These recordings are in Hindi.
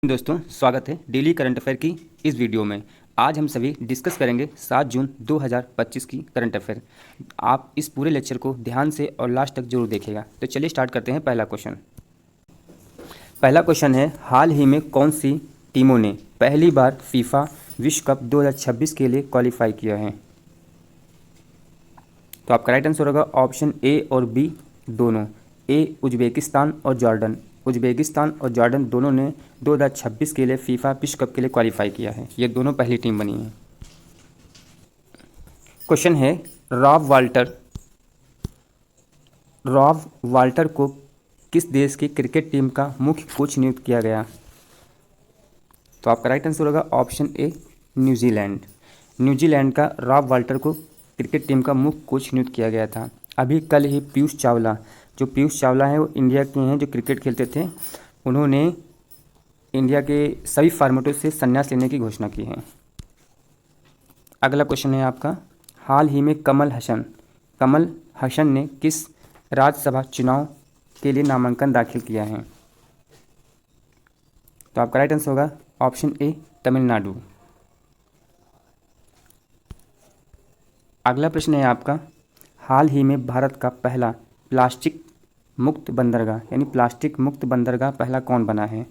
दोस्तों, स्वागत है डेली करंट अफेयर की इस वीडियो में। आज हम सभी डिस्कस करेंगे 7 जून 2025 की करंट अफेयर। आप इस पूरे लेक्चर को ध्यान से और लास्ट तक जरूर देखिएगा। तो चलिए स्टार्ट करते हैं। पहला क्वेश्चन है, हाल ही में कौन सी टीमों ने पहली बार फीफा विश्व कप 2026 के लिए क्वालिफाई किया है? तो आपका राइट आंसर होगा ऑप्शन ए और बी दोनों। ए उज्बेकिस्तान और जॉर्डन दोनों ने 2026 के लिए फीफा विश्व कप के लिए क्वालिफाई किया है। ये दोनों पहली टीम बनी है। क्वेश्चन है, रॉब वाल्टर को किस देश की क्रिकेट टीम का मुख्य कोच नियुक्त किया गया? तो आपका राइट आंसर होगा ऑप्शन ए न्यूजीलैंड। न्यूजीलैंड का रॉब वाल्टर को क्रिकेट टीम का मुख्य कोच नियुक्त किया गया था। अभी कल ही पीयूष चावला है, वो इंडिया के हैं जो क्रिकेट खेलते थे। उन्होंने इंडिया के सभी फॉर्मेटों से संन्यास लेने की घोषणा की है। अगला क्वेश्चन है आपका, हाल ही में कमल हसन ने किस राज्यसभा चुनाव के लिए नामांकन दाखिल किया है? तो आपका राइट आंसर होगा ऑप्शन ए तमिलनाडु। अगला प्रश्न है आपका, हाल ही में भारत का पहला प्लास्टिक मुक्त बंदरगाह पहला कौन बना है?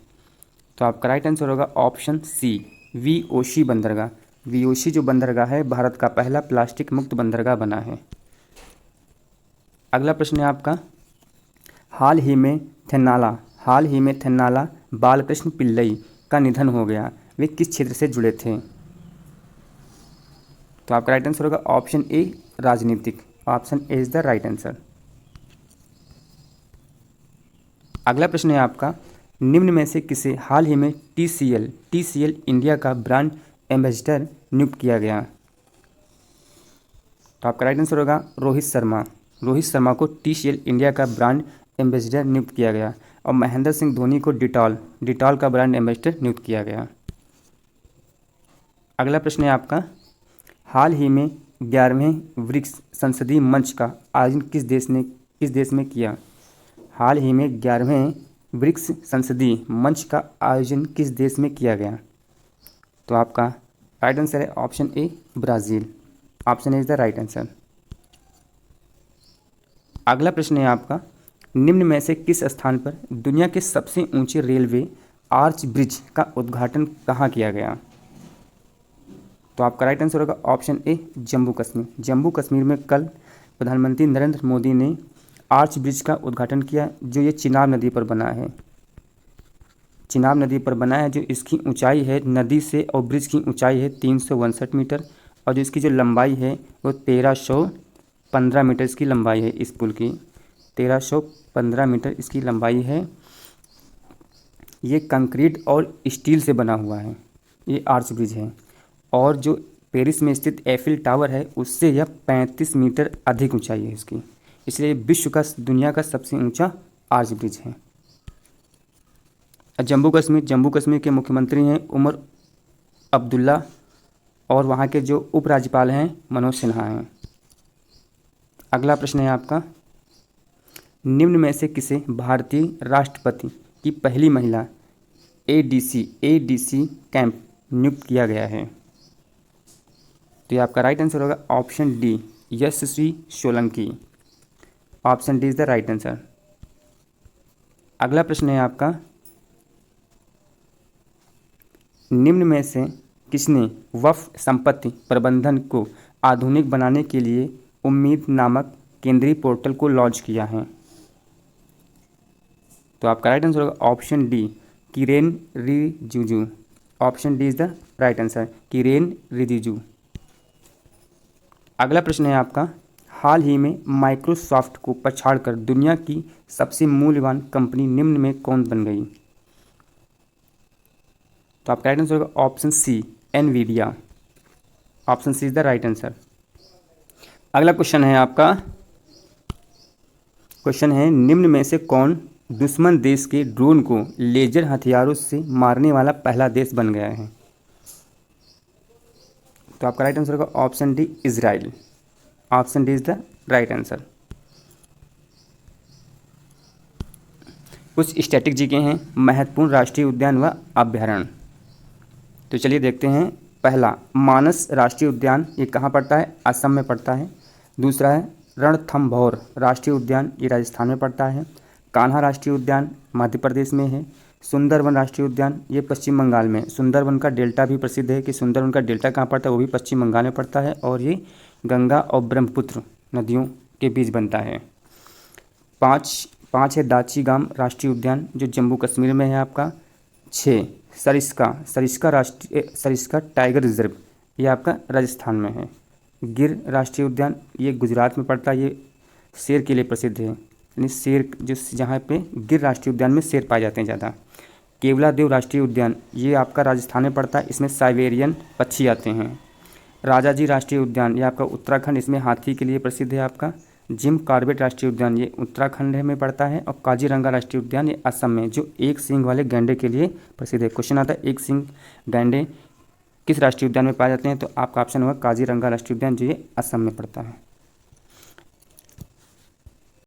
तो आपका राइट आंसर होगा ऑप्शन सी वीओसी बंदरगाह। वीओसी जो बंदरगाह है, भारत का पहला प्लास्टिक मुक्त बंदरगाह बना है। अगला प्रश्न है आपका, हाल ही में थेन्नाला बालकृष्ण पिल्लई का निधन हो गया। वे किस क्षेत्र से जुड़े थे? तो आपका राइट आंसर होगा ऑप्शन ए राजनीतिक। Option A is the right answer. अगला प्रश्न है आपका, निम्न में से किसे हाल ही में टीसीएल इंडिया का ब्रांड एम्बेसडर नियुक्त किया गया? तो आपका राइट आंसर होगा रोहित शर्मा को टीसीएल इंडिया का ब्रांड एम्बेसडर नियुक्त किया गया। और महेंद्र सिंह धोनी को डिटॉल का ब्रांड एम्बेसडर नियुक्त किया गया। अगला प्रश्न है आपका, हाल ही में 11वें ब्रिक्स संसदीय मंच का आयोजन किस देश में किया? हाल ही में 11वें ब्रिक्स संसदीय मंच का आयोजन किस देश में किया गया? तो आपका राइट आंसर है option A Brazil. Option A is the right answer. अगला प्रश्न है आपका, निम्न में से किस स्थान पर दुनिया के सबसे ऊंचे रेलवे आर्च ब्रिज का उद्घाटन कहाँ किया गया? तो आपका राइट आंसर होगा ऑप्शन ए जम्मू कश्मीर में कल प्रधानमंत्री नरेंद्र मोदी ने आर्च ब्रिज का उद्घाटन किया, जो ये चिनाब नदी पर बना है। जो इसकी ऊंचाई है नदी से और ब्रिज की ऊंचाई है 362 मीटर। और जो इसकी जो लंबाई है वो 1315 मीटर इसकी लंबाई है। इस पुल की 1315 मीटर इसकी लंबाई है। ये कंक्रीट और स्टील से बना हुआ है, ये आर्च ब्रिज है। और जो पेरिस में स्थित एफिल टावर है, उससे यह 35 मीटर अधिक ऊंचाई है इसकी। इसलिए दुनिया का सबसे ऊंचा आर्च ब्रिज है। जम्मू कश्मीर के मुख्यमंत्री हैं उमर अब्दुल्ला, और वहाँ के जो उपराज्यपाल हैं मनोज सिन्हा हैं। अगला प्रश्न है आपका, निम्न में से किसे भारतीय राष्ट्रपति की पहली महिला एडीसी कैंप नियुक्त किया गया है? तो ये आपका राइट आंसर होगा option D Yashasvi Solanki. Option D is the right answer. अगला प्रश्न है आपका, निम्न में से किसने वक्फ संपत्ति प्रबंधन को आधुनिक बनाने के लिए उम्मीद नामक केंद्रीय पोर्टल को लॉन्च किया है? तो आपका राइट आंसर होगा option D Kiren Rijiju. Option D is the right answer, Kiren Rijiju. अगला प्रश्न है आपका, हाल ही में माइक्रोसॉफ्ट को पछाड़कर दुनिया की सबसे मूल्यवान कंपनी निम्न में कौन बन गई? तो आपका राइट आंसर होगा option C Nvidia. Option C is the right answer. अगला क्वेश्चन है आपका, निम्न में से कौन दुश्मन देश के ड्रोन को लेजर हथियारों से मारने वाला पहला देश बन गया है? तो आपका राइट आंसर होगा option D Israel. Option D is the right answer. कुछ स्टैटिक जीके हैं, महत्वपूर्ण राष्ट्रीय उद्यान व अभ्यारण्य। तो चलिए देखते हैं। पहला, मानस राष्ट्रीय उद्यान, ये कहाँ पड़ता है? असम में पड़ता है। दूसरा है रणथंभौर राष्ट्रीय उद्यान, ये राजस्थान में पड़ता है। कान्हा राष्ट्रीय उद्यान मध्य प्रदेश में है। सुंदरवन राष्ट्रीय उद्यान, ये पश्चिम बंगाल में। सुंदरवन का डेल्टा भी प्रसिद्ध है कि सुंदरवन का डेल्टा कहाँ पड़ता है, वो भी पश्चिम बंगाल में पड़ता है और ये गंगा और ब्रह्मपुत्र नदियों के बीच बनता है। पाँच है दाची-गाम राष्ट्रीय उद्यान, जो जम्मू कश्मीर में है आपका। 6 सरिस्का टाइगर रिजर्व, ये आपका राजस्थान में है। गिर राष्ट्रीय उद्यान, ये गुजरात में पड़ता है। ये शेर के लिए प्रसिद्ध है, यानी शेर जहाँ पे गिर राष्ट्रीय उद्यान में शेर पाए जाते हैं ज़्यादा। केवलादेव राष्ट्रीय उद्यान, ये आपका राजस्थान में पड़ता है। इसमें साइबेरियन पक्षी आते हैं। राजाजी राष्ट्रीय उद्यान, ये आपका उत्तराखंड, इसमें हाथी के लिए प्रसिद्ध है आपका। जिम कॉर्बेट राष्ट्रीय उद्यान, ये उत्तराखंड में पड़ता है। और काजीरंगा राष्ट्रीय उद्यान, ये असम में, जो एक सींग वाले गैंडे के लिए प्रसिद्ध है। क्वेश्चन आता है एक सींग गैंडे किस राष्ट्रीय उद्यान में पाए जाते हैं, तो आपका ऑप्शन होगा काजीरंगा राष्ट्रीय उद्यान, जो ये असम में पड़ता है।